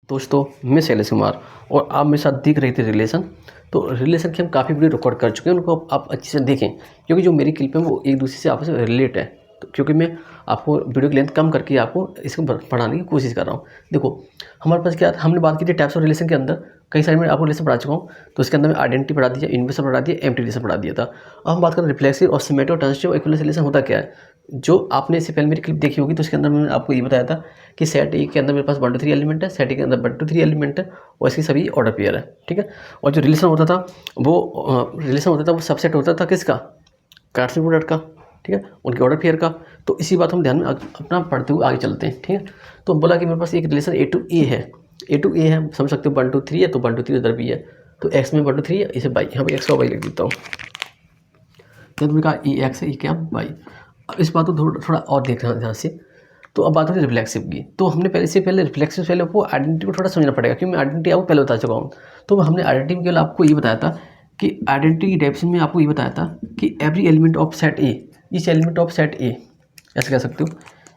दोस्तों मैं शैलेश कुमार और आप मेरे साथ देख रहे थे रिलेशन। तो रिलेशन की हम काफ़ी वीडियो रिकॉर्ड कर चुके हैं, उनको आप अच्छे से देखें क्योंकि जो मेरी क्लिप है वो एक दूसरे से आपस में रिलेट है। तो क्योंकि मैं आपको वीडियो की लेंथ कम करके आपको इसको पढ़ाने की कोशिश कर रहा हूँ। देखो हमारे पास क्या हमने बात की थी टाइप्स ऑफ रिलेशन के अंदर कई सारे मैं आपको रिलेशन पढ़ा चुका हूँ। तो इसके अंदर मैं आइडेंटिटी पढ़ा दिया, इन्वर्स पढ़ा दिया, एम्प्टी रिलेशन पढ़ा दिया था। अब हम बात करें रिफ्लेक्सिव और सिमेट्रिक और ट्रांजिटिव इक्विवेलेंस रिलेशन होता क्या है। जो आपने इससे पहले मेरी क्लिप देखी होगी तो उसके अंदर मैंने आपको ये बताया था कि सेट ए के अंदर मेरे पास 1 to 3 एलिमेंट है, सेट ए के अंदर 1 to 3 एलिमेंट है और इसकी सभी ऑर्डर पेयर है। ठीक है। और जो रिलेशन होता था वो सबसेट होता था किसका, कार्टेशियन प्रोडक्ट का। ठीक है, उनके ऑर्डर पेयर का। तो इसी बात हम ध्यान में अपना पढ़ते हुए आगे चलते हैं। ठीक है, तो बोला कि मेरे पास एक रिलेशन ए टू ए है, समझ सकते हो 1 to 3 है तो 1 to 3 उधर भी है। तो एक्स में 1 to 3 है, इसे बाई, यहाँ पर एक्स का बाई लिख देता हूँ। तो मैंने कहा ई एक्स है, ई क्या बाई। अब इस बात को थोड़ा और देखना ध्यान से। तो अब बात होती है रिफ्लेक्सिव की। तो हमने पहले रिफ्लेक्सिव से पहले वो आइडेंटिटी को थोड़ा समझना पड़ेगा क्योंकि मैं आइडेंटिटी आपको पहले बता चुका हूँ। तो हमने आइडेंटिटी में केवल आपको ये बताया था कि आइडेंटिटी की डेफिनेशन में आपको ये बताया था कि every element of set A, each element of set A, ऐसे कह सकते हो।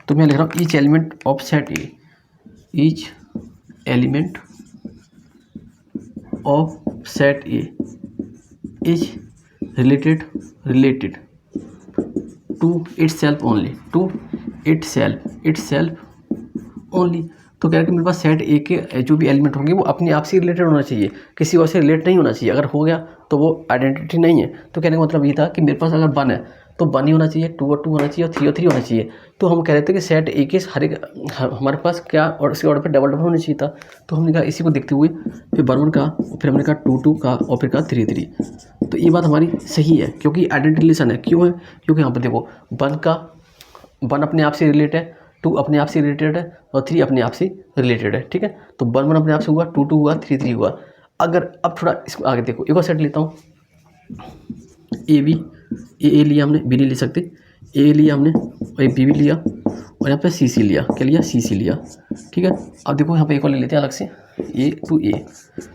तो मैं लिख रहा हूँ each element of set A, each element of set A is related to itself only. तो कह रहे कि मेरे पास सेट ए के जो भी एलिमेंट होंगे वो अपने आप से रिलेटेड होना चाहिए, किसी और से रिलेट नहीं होना चाहिए। अगर हो गया तो वो आइडेंटिटी नहीं है। तो कहने का मतलब ये था कि मेरे पास अगर 1 है तो 1 ही होना चाहिए, 2 और 2 होना चाहिए और 3 और 3 होना चाहिए। तो हम कह रहे थे कि सेट ए के हमारे पास क्या और इसके ऑर्डर पर डबल होना चाहिए था। तो हमने कहा इसी को देखते हुए फिर 1 का, फिर हमने कहा 2 का और फिर कहा 3। तो ये बात हमारी सही है क्योंकि आइडेंटिटी रिलेशन है। क्यों है? क्योंकि यहाँ पर देखो 1 अपने आप से रिलेटेड है, 2 अपने आप से रिलेटेड है और 3 अपने आप से रिलेटेड है। ठीक है, तो 1 अपने आप से हुआ, 2 हुआ, 3 हुआ। अगर अब थोड़ा इसको आगे देखो, एक और सेट लेता हूँ, ए लिया हमने, बी नहीं ले सकते, ए लिया हमने और बी भी लिया और यहाँ पे सी लिया। क्या लिया? सी लिया। ठीक है, अब देखो यहाँ पे एक और ले लेते हैं अलग से, ए टू ए।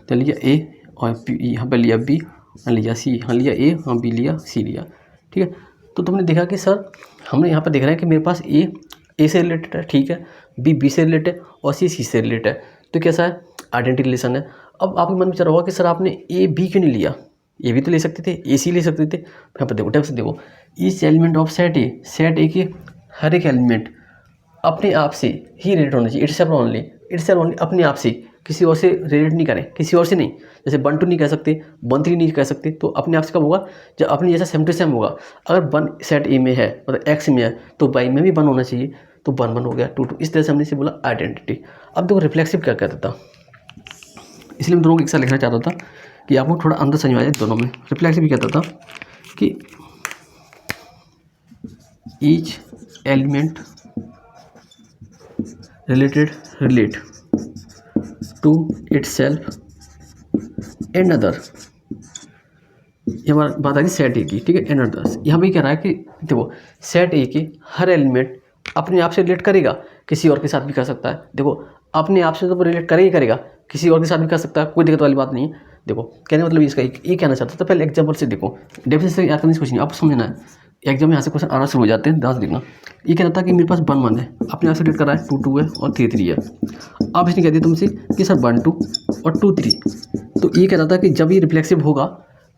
तो लिया ए और यहाँ पे लिया बी, लिया सी, हाँ लिया ए, हाँ बी लिया, सी लिया। ठीक है, तो तुमने देखा कि सर हमने यहाँ पर देख रहे हैं कि मेरे पास ए से रिलेटेड है, ठीक है, बी से रिलेटेड है और सी से रिलेटेड है। तो कैसा है? आइडेंटिटी रिलेशन है। अब आपके मन में चल रहा होगा कि सर आपने ए बी क्यों नहीं लिया, ए भी तो ले सकते थे, ए सी ले सकते थे। यहाँ पर देखो, टाइप से देखो, ईच एलिमेंट ऑफ सेट ए के हर एक एलिमेंट अपने आप से ही रिलेट होना चाहिए, इटसेल्फ ओनली, अपने आप से, किसी और से रिलेट नहीं करें, किसी और से नहीं। जैसे 1 2 नहीं कह सकते, 1 3 नहीं कह सकते। तो अपने आप से कब होगा? जब अपने जैसा सेम टू सेम होगा। अगर 1 सेट ए में है मतलब एक्स में है तो बाई में भी 1 होना चाहिए। तो 1 हो गया, 2 2। इस तरह से हमने इसे बोला आइडेंटिटी। अब देखो रिफ्लेक्सिव क्या कहता था, इसलिए मैं दोनों को एक साथ लिखना चाहता था कि आपको थोड़ा अंदर समझ आ जाए दोनों में। रिफ्लेक्सिव भी कहता था कि each element relate to itself and other. ये हमारी बात आ गई सेट ए की। ठीक है, एंड अदर्स। यहाँ भी कह रहा है कि देखो सेट ए के हर एलिमेंट अपने आप से रिलेट करेगा, किसी और के साथ भी कर सकता है। देखो अपने आप से तो रिलेट करेगा, किसी और के साथ भी कर सकता है, कोई दिक्कत वाली बात नहीं है। देखो कहने मतलब इसका ये कहना चाहता था। पहले एग्जाम्पल से देखो, डेफिनेशन से याद करने से कुछ नहीं, आपको समझना है। एग्जाम में यहाँ से क्वेश्चन आना शुरू हो जाते हैं, ध्यान से देखना। ये कहना था कि मेरे पास 1 है, अपने आप से रिलेट कर रहा है, 2 2 है और 3 है। अब इसने कह दिया तुमसे कि सर 1 2 और 2 3। तो ये कहता था कि जब ये रिफ्लेक्सिव होगा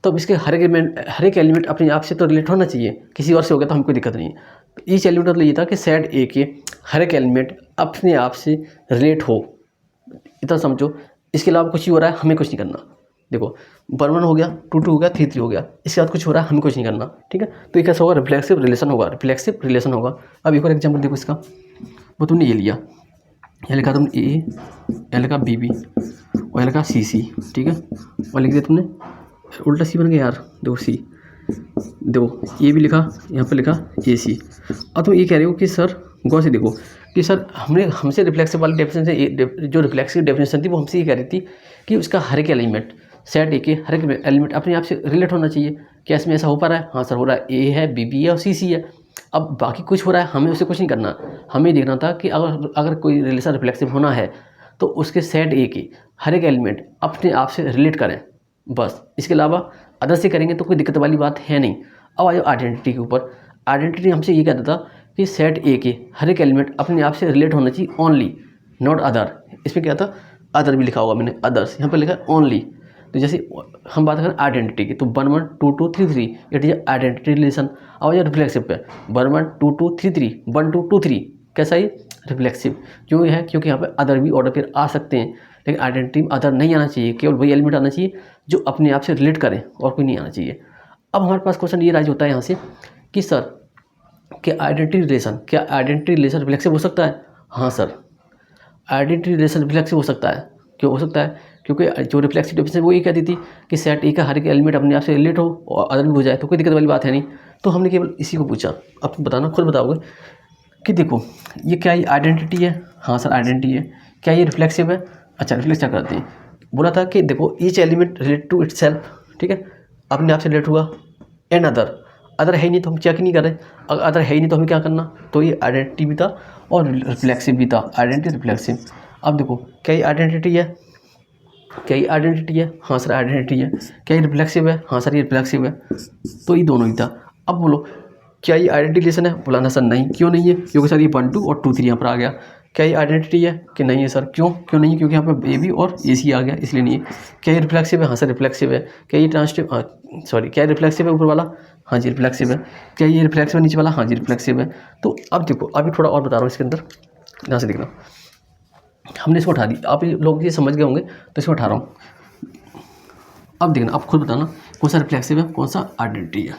तब इसके हर एक एलिमेंट अपने आप से तो रिलेट होना चाहिए, किसी और से हो गया तो हमको दिक्कत नहीं है। तो ईच एलिमेंट मतलब ये था कि सेट ए के हर एक एलिमेंट अपने आप से रिलेट हो, इतना समझो। इसके अलावा कुछ ही हो रहा है, हमें कुछ नहीं करना। देखो 1 1 हो गया, 2 2 हो गया, 3 3 हो गया, इसके बाद कुछ हो रहा है, हमें कुछ नहीं करना। ठीक है, तो ये कैसा होगा? रिफ्लेक्सिव रिलेशन होगा। अब एक और एग्जाम्पल देखो इसका, वो तुमने ये लिया, ये लिखा तुमने ए, ये लिखा बी और ये लिखा सी। ठीक है, और लिख दिया तुमने, उल्टा सी बन गया यार। देखो सी, देखो ये भी लिखा, यहाँ पर लिखा ए सी। अब तुम ये कह रहे हो कि सर गौर से देखो कि सर हमसे रिफ्लेक्सिव वाली डेफिनेशन से, जो रिफ्लेक्सिव डेफिनेशन थी वो हमसे ये कह रही थी कि उसका हर एक एलिमेंट, सेट ए के हर एक एलिमेंट अपने आप से रिलेट होना चाहिए। क्या इसमें ऐसा हो पा रहा है? हाँ सर हो रहा है, ए है, बी है और सी है। अब बाकी कुछ हो रहा है, हमें उसे कुछ नहीं करना, हमें देखना था कि अगर कोई रिलेशन रिफ्लेक्सिव होना है तो उसके सेट ए के हर एक एलिमेंट अपने आप से रिलेट करें, बस। इसके अलावा अदर से करेंगे तो कोई दिक्कत वाली बात है नहीं। अब आयो आइडेंटिटी के ऊपर। आइडेंटिटी हमसे ये कहता था कि सेट ए के हर एक एलिमेंट अपने आप से रिलेट होना चाहिए ओनली, नॉट अदर। इसमें क्या था? अदर भी लिखा होगा मैंने, अदर्स, यहाँ पर लिखा है ओनली। तो जैसे हम बात करें आइडेंटिटी की, तो 1 1 2 2 3 3 इट इज आइडेंटिटी रिलेशन। अब ये रिफ्लेक्सिव पे 1 1 2 2 3 3 1 2 2 3, कैसा ये रिफ्लेक्सिव क्यों है? क्योंकि यहाँ पे अदर भी ऑर्डर फिर आ सकते हैं, लेकिन आइडेंटिटी में अदर नहीं आना चाहिए, केवल वही एलिमेंट आना चाहिए जो अपने आप से रिलेट करें और कोई नहीं आना चाहिए। अब हमारे पास क्वेश्चन ये राइज होता है यहाँ से कि सर क्या आइडेंटिटी रिलेशन रिफ्लेक्सिव हो सकता है? हाँ सर, आइडेंटिटी रिलेशन रिफ्लेक्सिव हो सकता है। क्यों हो सकता है? क्योंकि जो रिफ्लेक्सिव डेफिनेशन वो ये कहती थी कि सेट ए का हर एक एलिमेंट अपने आप से रिलेट हो और अदर भी हो जाए, तो कोई दिक्कत वाली बात है नहीं। तो हमने केवल इसी को पूछा। अब बताना, खुद बताओगे कि देखो ये क्या, ये आइडेंटिटी है? हाँ सर आइडेंटिटी है। क्या ये रिफ्लेक्सिव है? अच्छा, रिफ्लेक्स क्या करते हैं? बोला था कि देखो each element relate to itself, ठीक है, अपने आप से रिलेट हुआ, एंड अदर है ही नहीं तो हम चेक नहीं कर रहे। अगर अदर है ही नहीं तो हमें क्या करना? तो ये आइडेंटिटी भी था और रिफ्लेक्सिव भी था, आइडेंटिटी रिफ्लेक्सिव। अब देखो क्या ये आइडेंटिटी है? क्या ये आइडेंटिटी है? हाँ सर आइडेंटिटी है। क्या ये रिफ्लेक्सिव है? हाँ सर ये रिफ्लेक्सिव है। तो ये दोनों ही था। अब बोलो क्या ये आइडेंटिटी रिलेशन है? बोला ना सर नहीं। क्यों नहीं है? क्योंकि सर ये 1 2 और 2 3 यहाँ पर आ गया। क्या ये आइडेंटिटी है? कि नहीं है सर। क्यों नहीं है? क्योंकि यहाँ पर ए बी और ए सी आ गया, इसलिए नहीं है। क्या ये रिफ्लेक्सिव है? हाँ सर रिफ्लेक्सिव है। क्या ये ट्रांसटिव, क्या रिफ्लेक्सिव है ऊपर वाला? हाँ जी रिफ्लेक्सिव है। क्या ये रिफ्लेक्सिव है नीचे वाला? हाँ जी रिफ्लेक्सिव है। तो अब देखो अभी थोड़ा और बता रहा हूँ इसके अंदर, यहाँ से देखना। हमने इसको उठा दी, आप लोग ये समझ गए होंगे, तो इसको उठा रहा हूँ। अब देखना, आप खुद बताना कौन सा रिफ्लेक्सिव है, कौन सा आइडेंटिटी है।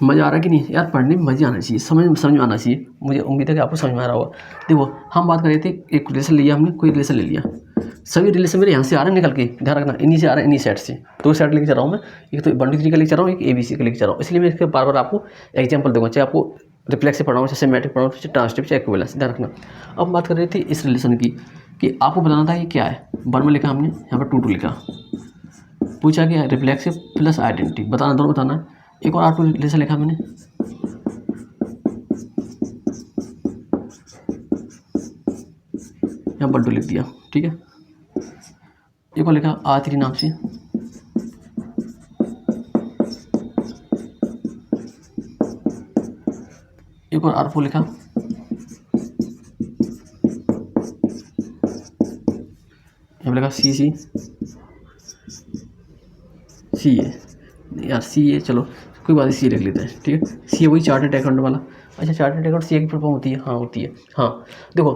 मज़ा आ रहा है कि नहीं यार? पढ़ने में मज़ा आना चाहिए, समझ में आना चाहिए। मुझे उम्मीद है कि आपको समझ में आ रहा होगा। देखो हम बात कर रहे थे, एक रिलेशन लिया हमने, कोई रिलेशन ले लिया, सभी रिलेशन मेरे यहाँ से आ रहे हैं निकल के, ध्यान रखना, इन्हीं से आ रहे हैं, इन्हीं सेट से। दो सेट लेके चल रहा हूँ मैं, एक तो 1 2 3 का लेके चल रहा हूँ, एक ABC का लेके चल रहा हूँ। इसलिए मैं इसके बार बार आपको एग्जाम्पल दूंगा, चाहे आपको रिफ्लेक्सिव पढ़ाऊँ, चाहे सिमेट्रिक पढ़ाऊँ, चाहे ट्रांसटिव, चाहे इक्विवेलेंस, ध्यान रखना। अब बात कर रही थी इस रिलेशन की कि आपको बताना था ये क्या है। 1 में लिखा हमने, यहाँ पर 2 2 लिखा, पूछा क्या रिफ्लेक्सिव प्लस आइडेंटिटी, बताना, दोनों बताना है। एक और R2 रिलेशन लिखा मैंने, यहाँ पर 2 लिख दिया, ठीक है। एक और लिखा R3 नाम से, एक और R4 लिखा, यहाँ पर लिखा CC CA, यार CA, चलो कोई बात नहीं, CA लिख लेते हैं, ठीक है। CA वही चार्टर्ड अकाउंट वाला। अच्छा, चार्टर्ड अकाउंट CA की फुल फॉर्म होती है? हाँ होती है। हाँ देखो,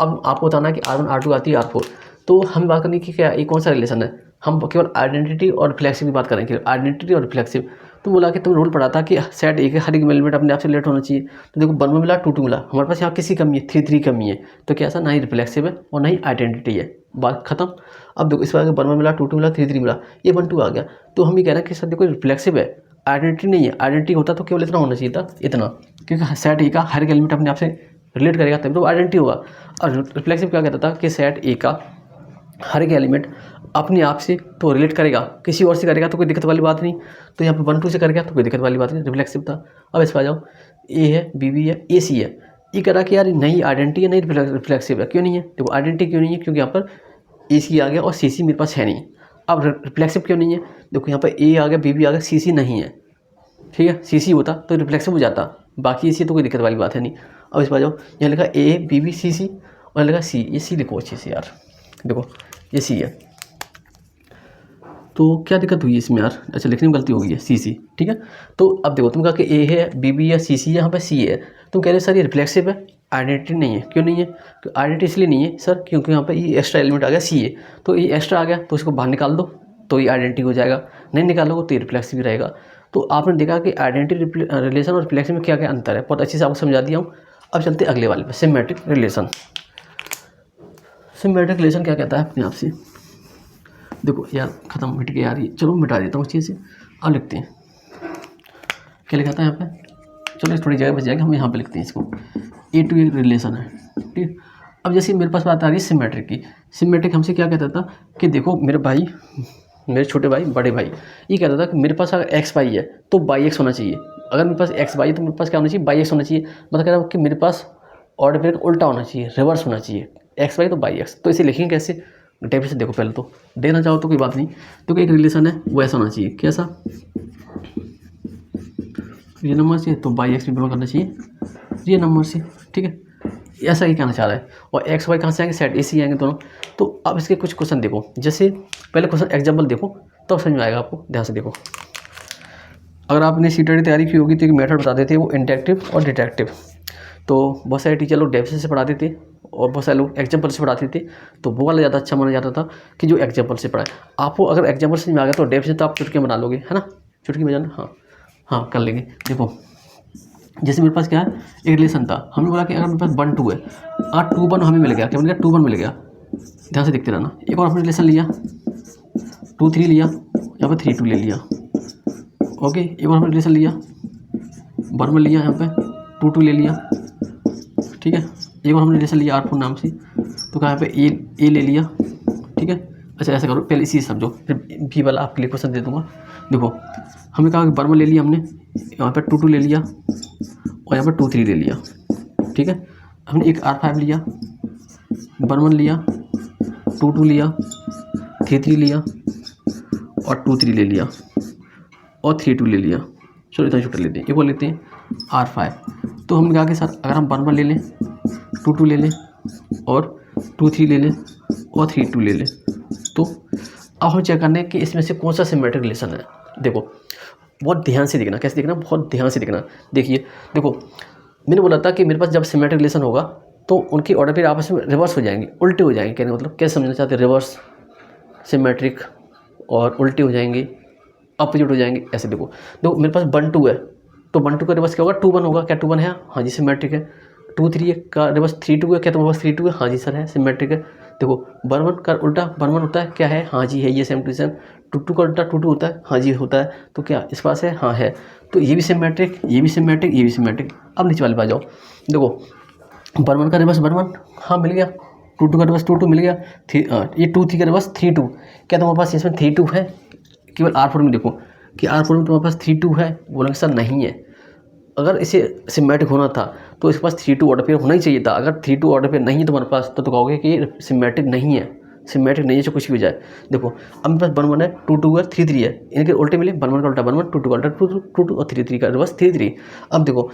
अब आपको बताना है कि R1 R2 आती है R4, तो हम बात करनी कि क्या ये कौन सा रिलेशन है। हम केवल आइडेंटिटी और रिफ्लेक्सिव की बात करेंगे, आइडेंटिटी और रिफ्लेक्सिव। तो बोला कि तुम रूल पढ़ा था कि सेट एक हर एक एलिमेंट अपने आप से रिलेट होना चाहिए। तो देखो 1 में मिला, 2 2 मिला, हमारे पास यहाँ किसी कमी है, 3 3 कमी है, तो क्या ऐसा ना ही रिफ्लेक्सिव है और ना ही आइडेंटिटी है, बात खत्म। अब देखो इस बार 1 में मिला, 2 2 मिला, 3 3 मिला, ये 1 2 आ गया। तो हम ये कह रहे हैं कि सर देखो रिफ्लेक्सिव है, आइडेंटिटी नहीं है। आइडेंटिटी होता तो केवल इतना होना चाहिए था, इतना, क्योंकि सेट ए का हर एक एलिमेंट अपने आप से रिलेट करेगा तभी तो आइडेंटिटी होगा। और रिफ्लेक्सिव क्या कहता था कि सेट ए का हर एक एलिमेंट अपने आप से तो रिलेट करेगा, किसी और से करेगा तो कोई दिक्कत वाली बात नहीं। तो यहाँ पे 1 2 से करेगा तो कोई दिक्कत वाली बात नहीं, रिफ्लेक्सिव था। अब इस पर आ जाओ, ए है, BB है, AC है, ये कह रहा कि यार नई आइडेंटिटी है, नई रिफ्लेक्सिव है। क्यों नहीं है? देखो आइडेंटिटी क्यों नहीं है? क्योंकि यहाँ पर AC आ गया और CC मेरे पास है नहीं। अब रिफ्लेक्सिव क्यों नहीं है? देखो यहाँ पर A आ गया, BB आ गया, CC नहीं है, ठीक है। CC होता तो रिफ्लेक्सिव हो जाता, बाकी AC तो कोई दिक्कत वाली बात है नहीं। अब इस पर आ जाओ, यहाँ लिखा A BB CC और लिखा C, ये C लिखो अच्छे से यार, देखो ये C है, तो क्या दिक्कत हुई इसमें यार? अच्छा लिखने में गलती हो गई है, CC, ठीक है। तो अब देखो तुम कहा कि A है, BB है, CC है, यहाँ पर C है, तुम कह रहे हो सर ये रिफ्लेक्सिव है, आइडेंटिटी नहीं है। क्यों नहीं है? तो आइडेंटिटी इसलिए नहीं है सर क्योंकि यहाँ पर ये एक्स्ट्रा एलिमेंट आ गया C है, तो ये एक्स्ट्रा आ गया तो इसको बाहर निकाल दो तो ये आइडेंटिटी हो जाएगा, नहीं निकालोगे तो ये रिफ्लेक्सिव भी रहेगा। तो आपने देखा कि आइडेंटिटी रिलेशन और रिफ्लेक्सिव में क्या क्या अंतर है, बहुत अच्छे से आपको समझा दिया हूँ। अब चलते अगले वाले पे, सिमेट्रिक रिलेशन। सिमेट्रिक रिलेशन क्या कहता है अपने आप से? देखो यार खत्म, मिट गया यार ये, चलो मिटा देता हूँ चीज़ से। अब लिखते हैं, क्या लिखा था यहाँ पे? चलो इस थोड़ी जगह बच जाएगी, हम यहाँ पे लिखते हैं इसको, A to A रिलेशन है, ठीक। अब जैसे मेरे पास बात आ रही है सिमेट्रिक की। सिमेट्रिक हमसे क्या कहता था कि देखो मेरे भाई, मेरे छोटे भाई, बड़े भाई, ये कहता था कि मेरे पास अगर XY है तो YX होना चाहिए। अगर मेरे पास XY है तो मेरे पास क्या होना चाहिए? YX होना चाहिए। मतलब कह रहा हूँ कि मेरे पास ऑर्डर मेरे उल्टा होना चाहिए, रिवर्स होना चाहिए, XY तो YX। तो इसे लिखेंगे कैसे? डेफिनेशन देखो पहले, तो देखना चाहो तो कोई बात नहीं। तो एक रिलेशन है वो ऐसा होना चाहिए, कैसा? ये नंबर से तो YX भी बिलोंग करना चाहिए ये नंबर से, ठीक है। ऐसा ही कहना चाह रहा है। और एक्स वाई कहाँ से आएंगे, सेट ए सी आएंगे दोनों। तो अब इसके कुछ क्वेश्चन देखो, जैसे पहले क्वेश्चन एग्जाम्पल देखो तो समझ में आएगा आपको, ध्यान से देखो। अगर आपने सीटेट की तैयारी की होगी तो एक मेथड बताते थे वो इंटरेक्टिव और डिटेक्टिव। तो बहुत सारे टीचर लोग डेफिनेशन से पढ़ाते थे और बहुत सारे लोग एग्जाम्पल से पढ़ाते थे, तो वो वाला ज़्यादा अच्छा माना जाता था कि जो एग्जाम्पल से पढ़ाए। आपको अगर एग्जाम्पल से में आ गया तो डेफिनेशन तो आप चुटकी बना लोगे, है ना, चुटकी बजाना, हाँ हाँ कर लेंगे। देखो जैसे मेरे पास क्या है, एक रिलेशन था, हमने बोला कि अगर मेरे पास 1 2 है, 2 1 हमें मिल गया, क्या मिल गया, 2 1 मिल गया। ध्यान से देखते रहना। एक और हमने रिलेशन लिया 2 3 लिया, यहाँ पे 3 2 ले लिया। ओके, एक और हमने रिलेशन लिया 1 1 लिया, यहाँ पे 2 2 ले लिया। ठीक है, एक और हमने रिलेशन लिया R4 नाम से, तो क्या यहाँ पे ए ले लिया। ठीक है, अच्छा ऐसा करो, पहले इसी समझो, फिर भी वाला आपके लिए क्वेश्चन दे दूंगा। देखो हमने कहा कि 1 1 ले लिया हमने, यहाँ पे 2 2 ले लिया और यहाँ पे 2 3 ले लिया। ठीक है, हमने एक R5 लिया, 1 1 लिया, 2 2 लिया, 3 3 लिया और 2 3 ले लिया और 3 2 ले लिया। चलो इतना छोटा लेते हैं, एक और लेते हैं R5। तो हमने कहा कि सर अगर हम 1 1 ले लें, 2 2 ले लें और 2 3 ले लें और 3 2 ले लें, तो अब हम चेक करना है कि इसमें से कौन सा सिमेट्रिक रिलेशन है। देखो बहुत ध्यान से देखना, कैसे देखना, बहुत ध्यान से देखना। देखिए देखो मैंने बोला था कि मेरे पास जब सिमेट्रिक रिलेशन होगा तो उनकी ऑर्डर फिर आपस में रिवर्स हो जाएंगे, उल्टे हो जाएंगे। कहने का मतलब क्या समझना चाहते हैं, रिवर्स सिमेट्रिक और उल्टे हो जाएंगे, अपोजिट हो जाएंगे। ऐसे देखो देखो मेरे पास 1 2 है तो 1 2 का रिवर्स क्या होगा, 2 1 होगा। क्या 2 1 है, हाँ जी सिमेट्रिक है। 2 3 का रिवर्स 3 2 है, क्या तुम्हारे पास 3 2 है, हाँ जी सर है, सिमेट्रिक है। देखो 1 1 का उल्टा 1 1 होता है, क्या है, हाँ जी है, ये सेम टू सेम। 2 2 का उल्टा 2 2 होता है, हाँ जी होता है। तो क्या इस पास है, हाँ है। तो ये भी सिमेट्रिक, ये भी सिमेट्रिक, ये भी सिमेट्रिक। अब नीचे वाले पास जाओ, देखो 1 1 का रिवर्स 1 1, हाँ मिल गया। 2 2 का रिवर्स 2 2 मिल गया। ये 2 3 का रिवर्स 3 2, क्या तुम्हारे पास इसमें 3 2 है। केवल R4 में देखो कि R4 में तुम्हारे पास 3 2 है, बोलेंगे सर नहीं है। अगर इसे सिमेट्रिक होना था तो इसके पास 3 2 ऑर्डर पेयर होना ही चाहिए था। अगर 3 2 ऑर्डर पेयर नहीं है तुम्हारे पास तो कहोगे कि ये सिमेट्रिक नहीं है, सिमेट्रिक नहीं है, चाहे कुछ भी हो जाए। देखो अब मेरे पास 1 1 है, 2 2 है, 3 3 है, इनके उल्टे मिले, 1 1 का उल्टा 1 1, 2 2 का उल्टा 2 2 और 3 3 का रिवर्स 3 3। अब देखो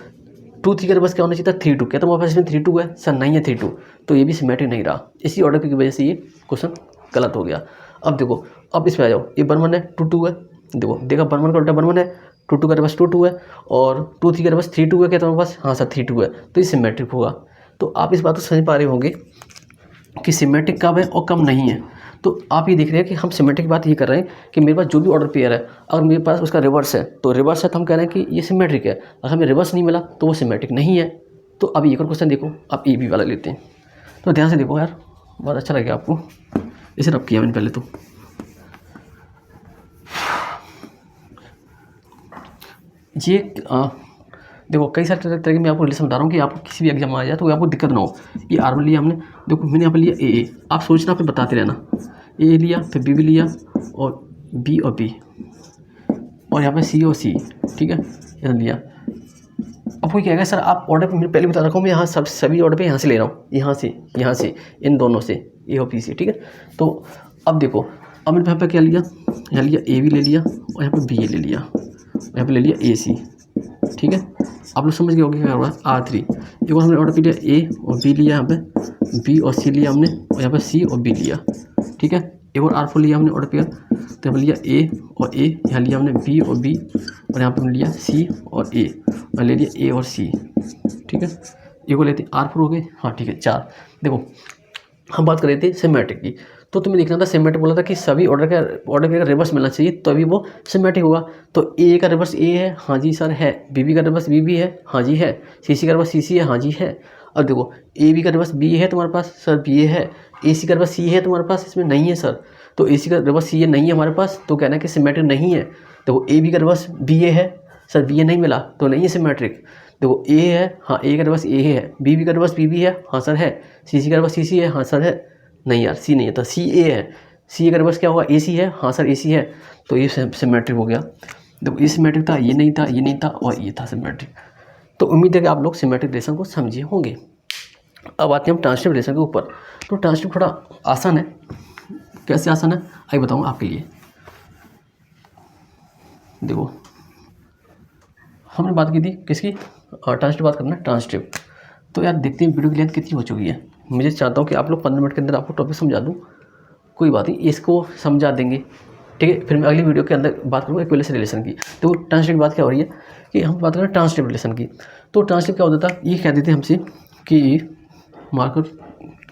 2 3 का रिवर्स क्या होना चाहिए था, 3 2, क्या तुम्हारे पास इसमें 3 2 है, सर नहीं है 3 2, तो ये भी सिमेट्रिक नहीं रहा। इसी ऑर्डर की वजह से ये क्वेश्चन गलत हो गया। अब देखो अब इस पर आ जाओ, ये 1 1 है, 2 2 है, देखो देखा 1 1 का उल्टा 1 1 है, 2 2 का रिवर्स 2 2 है और 2 3 का रिवर्स 3 2 है, क्या तुम्हारे पास, हाँ सर 3 2 है, तो ये सिमेट्रिक होगा। तो आप इस बात को समझ पा रहे होंगे कि सिमेट्रिक कब है और कब नहीं है। तो आप ये देख रहे हैं कि हम सिमेट्रिक की बात ये कर रहे हैं कि मेरे पास जो भी ऑर्डर पेयर है अगर मेरे पास उसका रिवर्स है तो रिवर्स है, तो हम कह रहे हैं कि ये सिमेट्रिक है। अगर हमें रिवर्स नहीं मिला तो वो सिमेट्रिक नहीं है। तो अब एक और क्वेश्चन देखो, आप ए बी वाला लेते हैं, तो ध्यान से देखो यार, बहुत अच्छा लगेगा आपको। इसे रब किया मैंने पहले, तो ये देखो कई सारे तरह के मैं आपको रिलेशन बता रहा हूँ कि आपको किसी भी एग्जाम आ जाए तो आपको दिक्कत ना हो। ये R1 लिया हमने, देखो मैंने यहाँ पर लिया ए, आप सोचना फिर बताते रहना। ए लिया, फिर बी भी लिया और बी और बी, और यहाँ पे सी और सी। ठीक है, यहाँ लिया। अब कोई कहेगा सर आप ऑर्डर मैंने पहले बता रखा हूँ, मैं यहाँ सभी ऑर्डर पे यहाँ से ले रहा हूँ, यहाँ से इन दोनों से, ए और बी से। ठीक है, तो अब देखो अब मैंने यहाँ पर क्या लिया, यहाँ लिया ए भी ले लिया और यहाँ पर बी ए ले लिया, यहाँ पे ले लिया ए सी। ठीक है, आप लोग समझ गए होंगे क्या होगा, R3। एक और हमने ऑर्डर पे लिया ए और बी लिया, यहाँ पे बी और सी लिया हमने और यहाँ पे सी और बी लिया। ठीक है, एक और R4 लिया हमने ऑर्डर पेयर, तो यहाँ पे लिया ए और ए, यहाँ लिया हमने बी और बी और यहाँ पे हमने लिया सी और ए, और ले लिया ए और सी। ठीक है, एक और लेते R4 हो गए, हाँ ठीक है 4। देखो हम बात कर रहे थे सिमेट्रिक की, तो तुम्हें देखना था सिमेट्रिक बोला था कि सभी ऑर्डर का रिवर्स मिलना चाहिए तभी वो सिमेट्रिक होगा। तो ए का रिवर्स ए है, हाँ जी सर है। बी का रिवर्स बी है, हाँ जी है। सी का रिवर्स सी है, हाँ जी है। अब देखो ए बी का रिवर्स बी है तुम्हारे पास, सर बी है। ए सी का रिवर्स सी है तुम्हारे पास, इसमें नहीं है सर। तो ए सी का रिवर्स सी नहीं है हमारे पास, तो कहना है कि सिमेट्रिक नहीं है। देखो ए बी का रिवर्स बी है, सर बी नहीं मिला तो नहीं है सिमेट्रिक। देखो ए है, हाँ ए का रिवर्स ए है। बी का रिवर्स बी है, हाँ सर है। सी का रिवर्स सी है, हाँ सर है। नहीं यार सी नहीं है, तो सी ए है। सी का रिवर्स क्या होगा, ए सी है, हाँ सर ए सी है। तो ये सिमेट्रिक हो गया। देखो ये सिमेट्रिक था, ये नहीं था, ये नहीं था और ये था सिमेट्रिक। तो उम्मीद है कि आप लोग सिमेट्रिक रिलेशन को समझे होंगे। अब आते हैं हम ट्रांजिटिव रिलेशन के ऊपर। तो ट्रांजिटिव थोड़ा आसान है। कैसे आसान है आइए बताऊँगा आपके लिए। देखो हमने बात की थी किसकी, ट्रांजिटिव बात करना है, ट्रांजिटिव। तो यार देखते हैं वीडियो की लेंथ कितनी हो चुकी है। मुझे चाहता हूँ कि आप लोग 15 मिनट के अंदर आपको टॉपिक समझा दूँ, कोई बात नहीं, इसको समझा देंगे, ठीक है। फिर मैं अगली वीडियो के अंदर बात करूँगा इक्विवेलेंस रिलेशन की। तो ट्रांसलेट की बात क्या हो रही है कि हम बात करें ट्रांसलेट रिलेशन की। तो ट्रांसलेट क्या होता था, ये कह देते हमसे कि मार्कर,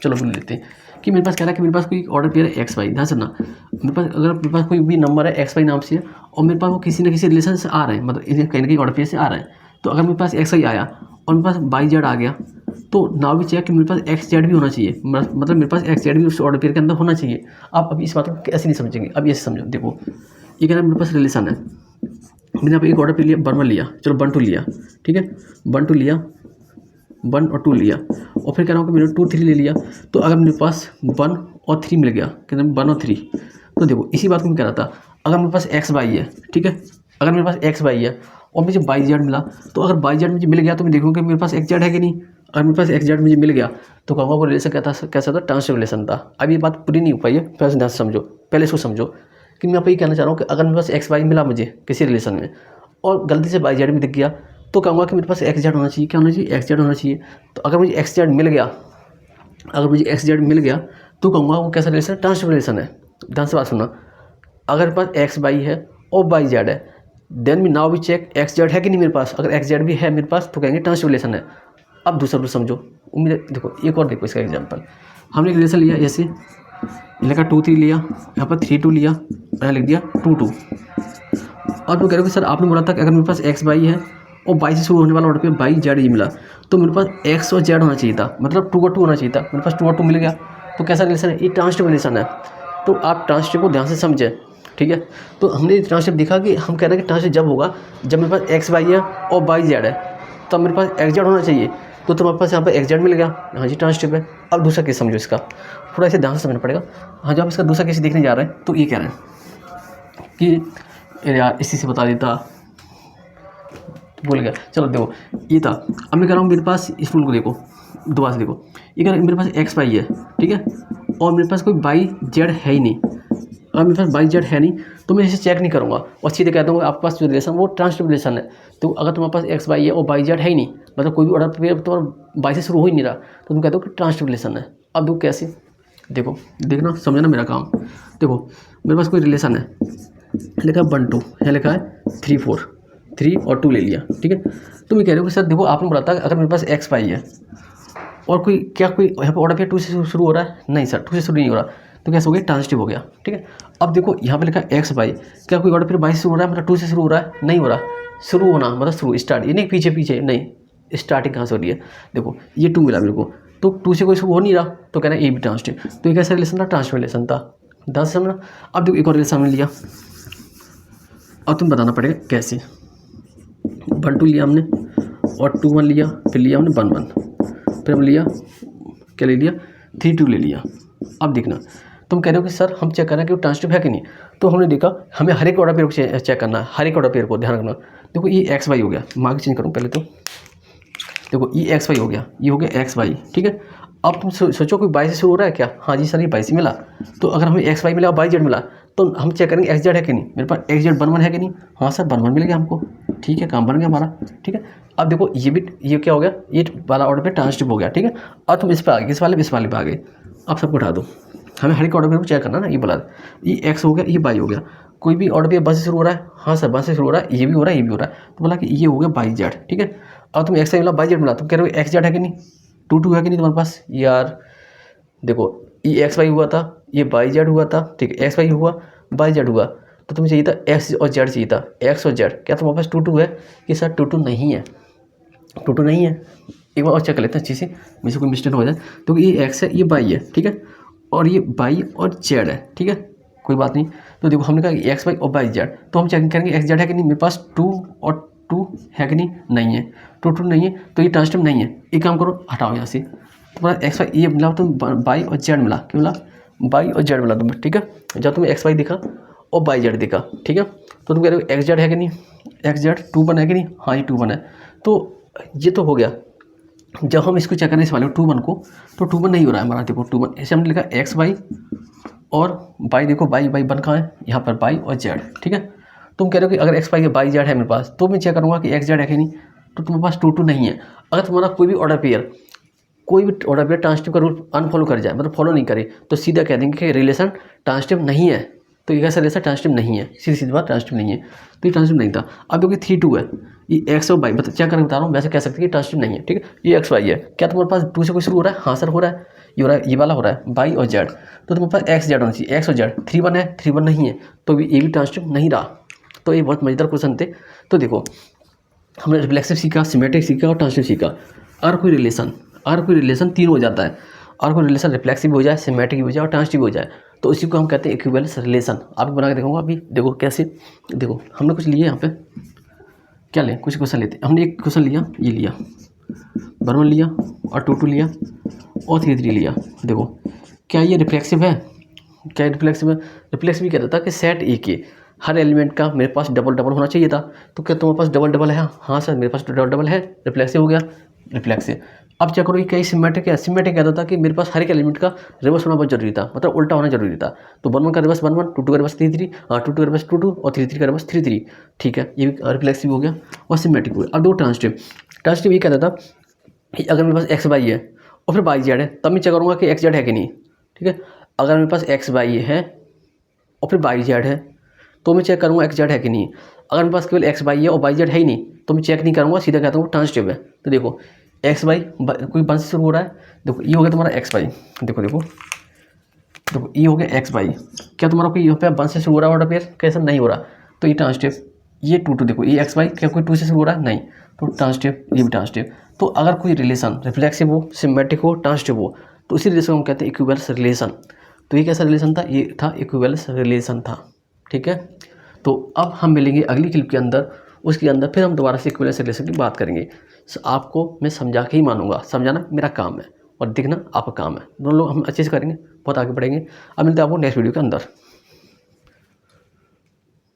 चलो बोल लेते हैं कि मेरे पास कह रहा है कि मेरे पास कोई ऑर्डर पेयर है एक्स वाई। ध्यान से ना, मेरे पास अगर मेरे पास कोई भी नंबर है एक्स वाई नाम से और मेरे पास वो किसी न किसी रिलेशन से आ रहे हैं, मतलब कहीं ना कहीं ऑर्डर पेयर से आ रहा है। तो अगर मेरे पास एक्स वाई आया और मेरे पास बाई जेड आ गया, तो नाउ भी चेक कि मेरे पास एक्स जेड भी होना चाहिए, मतलब मेरे पास एक्स जेड भी उस ऑर्डर पेयर के अंदर होना चाहिए। आप अभी इस बात को कैसे नहीं समझेंगे, अब ये समझो। देखो ये कह रहा है मेरे पास रिलेशन है, मैंने यहाँ पे एक ऑर्डर पेयर लिया, 1 1 लिया, चलो 1 2 लिया, ठीक है, 1 2 लिया, 1 और 2 लिया, और फिर कह रहा हूँ कि मैंने 2 3 ले लिया। तो अगर मेरे पास 1 और 3 मिल गया, कहते हैं 1 और 3, तो देखो इसी बात को मैं कह रहा था, अगर मेरे पास एक्स वाई है, ठीक है, अगर मेरे पास एक्स वाई है और मुझे बाई जेड मिला, तो अगर बाई जेड मुझे मिल गया तो मैं देखूँगा कि मेरे पास एक्स जेड है कि नहीं। अगर मेरे पास एक्स जेड मुझे मिल गया तो कहूँगा वो रिलेशन कैसा था, ट्रांसलेट रिलेशन था। अब ये बात पूरी नहीं हो पाई है, पहले ध्यान से समझो, पहले इसको समझो कि मैं आपको ये कहना चाह रहा हूँ कि अगर मेरे पास एक्स वाई मिला मुझे किसी रिलेशन में और गलती से बाई जेड भी दिख गया, तो कहूँगा कि मेरे पास एक्स जेड होना चाहिए, क्या होना चाहिए, एक्स जेड होना चाहिए। तो अगर मुझे एक्स जेड मिल गया, अगर मुझे एक्स जेड मिल गया तो कहूँगा वो कैसा रिलेशन है, ट्रांसलेट रिलेशन है। ध्यान से बात सुनना, अगर मेरे पास एक्स वाई है और बाई जेड है, देन मी नाउ भी चेक एक्स जेड है कि नहीं मेरे पास। अगर एक्स जेड भी है मेरे पास तो कहेंगे ट्रांसलेट रिलेशन है। अब दूसरा रूल समझो, उम्मीद देखो एक और देखो इसका एग्जांपल। हमने एक रिलेशन लिया, ऐसे लिखा 2 3 लिया, यहाँ पर 3 2 लिया, यहाँ लिख दिया 2 2। और मैं कह रहा हूँ कि सर आपने बोला था कि अगर मेरे पास एक्स वाई है और बाई से शुरू होने वाला ऑर्डर पे बाई जेड ये मिला, तो मेरे पास एक्स और जेड होना चाहिए था, मतलब 2 और 2 होना चाहिए था। मेरे पास 2 और 2 मिल गया, तो कैसा रिलेशन है, ये ट्रांसलेट रिलेशन है। तो आप ट्रांसलेट को ध्यान से समझें, ठीक है। तो हमने ट्रांसलेट देखा कि हम कह रहे हैं कि ट्रांसलेट जब होगा जब मेरे पास एक्स वाई है और बाई जेड है, तब मेरे पास एक्स जेड होना चाहिए। तो तुम्हारे पास यहाँ पर एक्स जेड मिल गया, हाँ जी ट्रांसलेट है। अब दूसरा केस समझो, इसका थोड़ा इसे ध्यान से समझना पड़ेगा। हाँ, जब आप इसका दूसरा केस देखने जा रहे हैं तो ये कह रहे हैं कि यार इसी से बता देता, भूल गया, चलो देखो ये था। अब मैं कह रहा हूँ मेरे पास इस फूल को देखो, दोबारा से देखो, ये कह रहा है मेरे पास एक्स वाई है, ठीक है, और मेरे पास कोई बाई जेड है ही नहीं। अगर मेरे पास बाई जेड है नहीं तो मैं इसे चेक नहीं करूँगा और सीधे कहता हूँ आपके पास जो रिलेशन वो ट्रांसलेट रिलेशन है। तो अगर तुम्हारे पास एक्स वाई है और बाई जेड है ही नहीं, मतलब कोई भी ऑर्डर पेयर तुम्हारा बाई से शुरू हो ही नहीं रहा, तो तुम कहते हो कि ट्रांसलेट रिलेशन है। अब देखो कैसे, देखो देखना, समझना मेरा काम। देखो मेरे पास कोई रिलेशन है, लिखा है 1 2, यहाँ लिखा है 3 4, 3 और 2 ले लिया, ठीक है। तो मैं कह रहा हूँ कि सर देखो आपने बोला था अगर मेरे पास एक्स वाई है और कोई क्या कोई यहाँ पर ऑर्डर पेयर 2 से शुरू हो रहा है, नहीं सर 2 से शुरू नहीं हो रहा, तो कैसे हो गया, ट्रांसलेटिव हो गया, ठीक है। अब देखो यहाँ पे लिखा एक्स वाई, क्या कोई ऑर्डर पेयर 22 से शुरू हो रहा है, मतलब 2 से शुरू हो रहा है, नहीं हो रहा। शुरू होना मतलब शुरू, स्टार्ट, ये नहीं पीछे पीछे, नहीं, स्टार्टिंग कहाँ से हो रही है। देखो ये 2 मिला मेरे को, तो 2 से कोई शुरू हो नहीं रहा, तो कहना ये भी ट्रांसलेटिव। तो ये कैसा रिलेशन था, ट्रांसलेटिव रिलेशन था। 10 समझना। अब देखो एक और रिलेशन में लिया, अब तुम बताना पड़ेगा कैसे। 1 2 लिया हमने और 2 1 लिया, फिर लिया हमने 1 1, फिर हम लिया क्या ले लिया, 3 2 ले लिया। अब देखना, तुम कह रहे हो कि सर हम चेक करना है कि वो ट्रांसलेटिव है कि नहीं। तो हमने देखा हमें हर एक ऑर्डर पेयर को चेक करना है, हर एक ऑर्डर पेयर को ध्यान रखना। देखो ये एक्स वाई हो गया, मार्क चेंज करूँ पहले तो, देखो ये एक्स वाई हो गया, ये हो गया एक्स वाई, ठीक है। अब तुम सोचो कोई बाई से शुरू हो रहा है क्या, हाँ जी सर ये बाई से मिला। तो अगर हमें एक्स वाई मिला और बाई जेड मिला तो हम चेक करेंगे एक्स जेड है कि नहीं। मेरे पास एक्स जेड 1 1 है कि नहीं, हाँ सर 1 1 मिल गया हमको, ठीक है, काम बन गया हमारा, ठीक है। अब देखो ये भी, ये क्या हो गया, ये वाला ऑर्डर पे ट्रांसलेटिव हो गया, ठीक है। अब तुम इस पर आ गए, इस वाले पे आ गए। अब सबको उठा दो, हमें हर एक ऑर्डर पे चेक करना ना। ये बोला ये एक्स हो गया, ये बाई हो गया, कोई भी ऑर्डर पे 1 से शुरू हो रहा है, हाँ सर 1 से शुरू हो रहा है, ये भी हो रहा है, ये भी हो रहा है, तो बोला कि ये हो गया बाई जेड, ठीक है। अब तुम एक्स मिला बाई जेड मिला, तुम कह रहे हो एक्स जेड है कि नहीं, 2 2 है कि नहीं तुम्हारे पास। यार देखो ये एक्स वाई हुआ था, ये बाई जेड हुआ था, ठीक है, एक्स वाई हुआ, बाई जेड हुआ, तो तुम्हें चाहिए था एक्स और जेड चाहिए था, एक्स और जेड। क्या तुम्हारे पास 2 2 है कि सर 2 2 नहीं है, 2 2 नहीं है। एक बार और चेक कर लेते हैं अच्छे से, मुझे कोई मिस्टेक हो जाए। तो ये एक्स है, ये बाई है, ठीक है, और ये बाई और जेड है, ठीक है, कोई बात नहीं। तो देखो हमने कहा एक्स वाई और बाई जेड, तो हम चेक करेंगे एक्स जेड है कि नहीं। मेरे पास 2 और 2 है कि नहीं, नहीं है, 2 2 नहीं है, तो ये ट्रांसलेटिव नहीं है। एक काम करो, हटाओ यहाँ से, तुम्हारा एक्स वाई ये मिला, तुम बाई और जेड मिला, क्या मिला, बाई और जेड मिला तुम्हें, ठीक है। जब तुम्हें एक्स वाई दिखा और बाई जेड दिखा, ठीक है, तो तुम कह रहे हो एक्स जेड है कि नहीं, एक्स जेड 2 1 है कि नहीं, हाँ ये 2 1 है। तो ये तो हो गया। जब हम इसको चेक करें इस वाले 2 1 को, तो 2 1 नहीं हो रहा है हमारा। देखो 2 1 ऐसे हमने लिखा एक्स वाई और बाई, देखो बाई 1 कहाँ है, यहाँ पर बाई और जेड, ठीक है। तुम कह रहे हो कि अगर एक्स वाई बाई जेड है मेरे पास, तो मैं चेक करूँगा कि एक्स जेड है कि नहीं। तो तुम्हारे पास 2 2 नहीं है। अगर तुम्हारा कोई भी ऑर्डर पेयर कोई भी ऑर्डर पे ट्रांसिटिव का रूल अनफॉलो कर जाए, मतलब फॉलो नहीं करे, तो सीधा कह देंगे कि रिलेशन ट्रांसिटिव नहीं है। तो ये कैसा रिलेशन ट्रांसिटिव नहीं है, सीधी सीधी बात ट्रांसिटिव नहीं है, तो ये ट्रांसिटिव नहीं था। अब देखिए 3 2 है, ये एक्स और वाई मतलब चेक करके बता रहा हूँ, वैसे कह सकते हैं कि ट्रांसिटिव नहीं है, ठीक है। ये एक्स वाई है, क्या तुम्हारे पास 2 से कोई शुरू हो रहा है? हाँ सर हो रहा है, ये हो रहा है, ये वाला हो रहा है वाई और जेड, तो तुम्हारे पास एक्स जेड होना चाहिए, एक्स और जेड। 3 1 है, 3 1 नहीं है, तो ये भी ट्रांसिटिव नहीं रहा। तो ये बहुत मजेदार क्वेश्चन थे। तो देखो हमने रिफ्लेक्सिव सीखा, सिमेट्रिक सीखा और ट्रांसिटिव सीखा। अगर कोई रिलेशन 3 हो जाता है, और कोई रिलेशन रिफ्लेक्सिव हो जाए, सिमेट्रिक हो जाए और ट्रांसिटिव हो जाए, तो इसी को हम कहते हैं इक्विवेलेंस रिलेशन। आप बना के देखूंगा अभी, देखो कैसे। देखो हमने कुछ लिए यहाँ पे, क्या लें, कुछ क्वेश्चन लेते हैं। हमने एक क्वेश्चन लिया, ये लिया 1 लिया और 2 2 लिया और 3 3 लिया। देखो क्या ये रिफ्लेक्सिव है? क्या रिफ्लेक्सिव है? रिफ्लेक्सिव भी कहता था कि सेट ए के हर एलिमेंट का मेरे पास डबल डबल होना चाहिए था। तो क्या तुम्हारे पास डबल डबल है? हाँ सर मेरे पास डबल डबल है, रिफ्लेक्सिव हो गया, रिफ्लेक्सिव। अब चेक करो कि कई सिमेट्रिक है। सिमेट्रिक कहता था कि मेरे पास हर एक एलिमेंट का रिवर्स होना बहुत जरूरी था, मतलब उल्टा होना जरूरी था। तो 1 1 का रिवर्स 1 1, 2 2 का रिवर्स 3 3, 2 2 का रिवर्स 2 2 और 3 3 का रिवर्स 3 3, ठीक है। ये भी रिफ्लेक्सिव हो गया और सिमेट्रिक हो गया। अब दो ट्रांसिटिव ये कहता था कि अगर मेरे पास एक्स वाई है और फिर वाई जेड है, तब मैं चेक करूँगा कि एक्स जेड है कि नहीं, ठीक है। अगर मेरे पास एक्स वाई है और फिर वाई जेड है, तो मैं चेक करूँगा एक्स जेड है कि नहीं। अगर मेरे पास केवल एक्स वाई है और वाई जेड है ही नहीं, तो मैं चेक नहीं करूँगा, सीधा कहता हूँ ट्रांसिटिव है। तो देखो एक्स वाई कोई 1 से शुरू हो रहा है, देखो ये हो गया तुम्हारा एक्स वाई, देखो देखो देखो ये हो गया एक्स वाई। क्या तुम्हारा कोई यहाँ पे 1 से शुरू हो रहा है ऑर्डर पेयर? कैसा नहीं हो रहा, तो ये ट्रांसिटिव। ये 2 2 देखो ये एक्स वाई, क्या कोई 2 से शुरू हो रहा है? नहीं, तो ट्रांसिटिव, ये भी ट्रांसिटिव। तो अगर कोई रिलेशन रिफ्लेक्सिव हो, सिमेट्रिक हो, ट्रांसिटिव हो, तो उसी रिलेशन को हम कहते हैं इक्विवेलेंस रिलेशन। तो ये कैसा रिलेशन था? ये था इक्विवेलेंस रिलेशन था, ठीक है। तो अब हम मिलेंगे अगली क्लिप के अंदर, उसके अंदर फिर हम दोबारा से इक्विवेलेंस रिलेशन की बात करेंगे। आपको मैं समझा के ही मानूंगा, समझाना मेरा काम है और दिखना आपका काम है। दोनों लोग हम अच्छे से करेंगे, बहुत आगे बढ़ेंगे। अब मिलते हैं आपको नेक्स्ट वीडियो के अंदर।